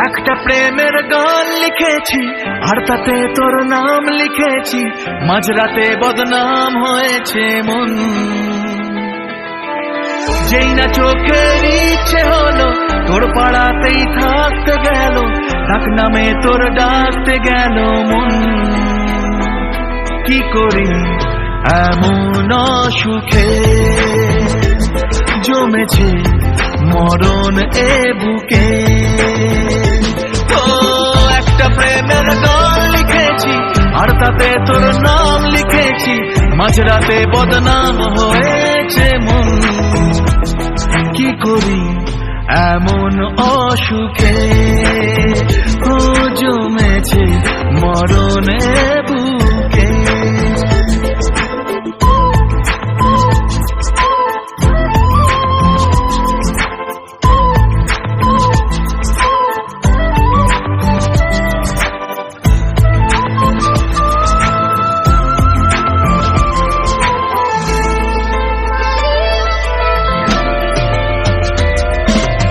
একটা প্রেমের গান লিখেছি আর তাতে তোর নাম লিখেছি, মাঝরাতে বদনাম হয়েছে মন। যেই না চোখের ইচ্ছে হলো তোর পাড়াতেই থাকতে গেল, ডাক নামে তোর ডাকতে গেল মন। কি করি এমন সুখে জমেছে মরণ এ বুকে। একটা প্রেমের গান লিখেছি আর তাতে তোর নাম লিখেছি, মাঝরাতে বদনাম হয়েছে মন। কি করি এমন অসুখে জমেছে মরণ এ বুকে।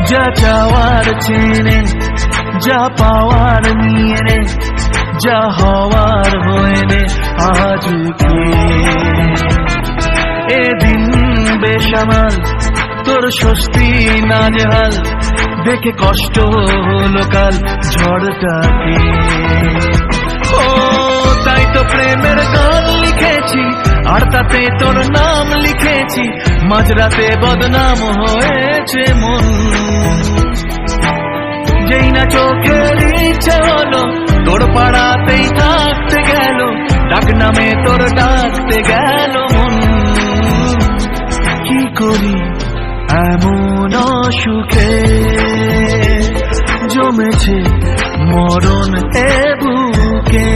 যা চাওয়ার চেনে, যা পাওয়ার নিয়ে নে, যা হওয়ার হয়ে নে আজকে। এদিন বেসামাল তোর স্বস্তি নাজেহাল, দেখে কষ্ট হলো কাল ঝড়টাকে। ও তাই তো প্রেমের গান লিখেছি আর তাতে তোর নাম লিখেছি, মাঝরাতে বদনাম হয়েছে মন। যেই না চোখের ইচ্ছে হলো তোর পাড়াতেই থাকতে গেল, ডাক নামে তোর ডাকতে গেল মন। কি করি এমন সুখে জমেছে মরণ এ বুকে।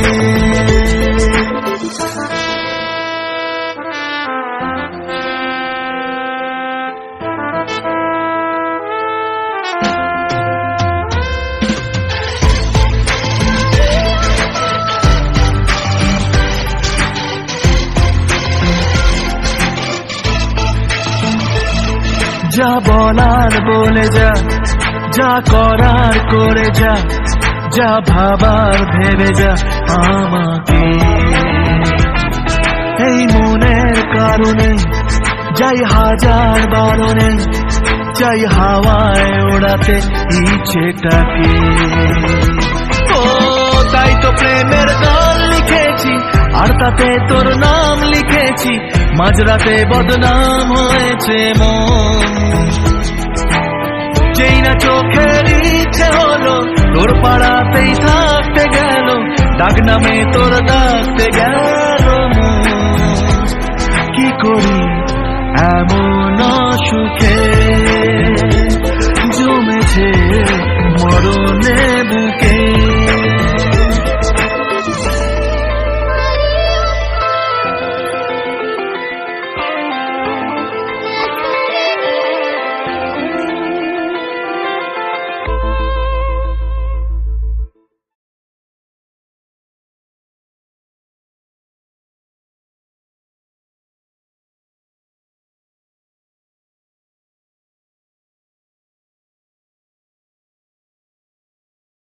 যা বলার বলে যা, যা করার করে যা, যা ভাবার ভেবে যা আমাকে। এই মনের কারণে যাই হাজার বারণে, চাই হাওয়ায় ওড়াতে ইচ্ছেটাকে। ও তাই তো প্রেমের গান লিখেছি আর তাতে তোর নাম লিখেছি, মাঝরাতে বদনাম হয়েছে মন। যেই না চোখের ইচ্ছে হলো তোর পাড়াতেই থাকতে গেল, ডাক নামে তোর ডাকতে গেল মন। কি করি এমন সুখে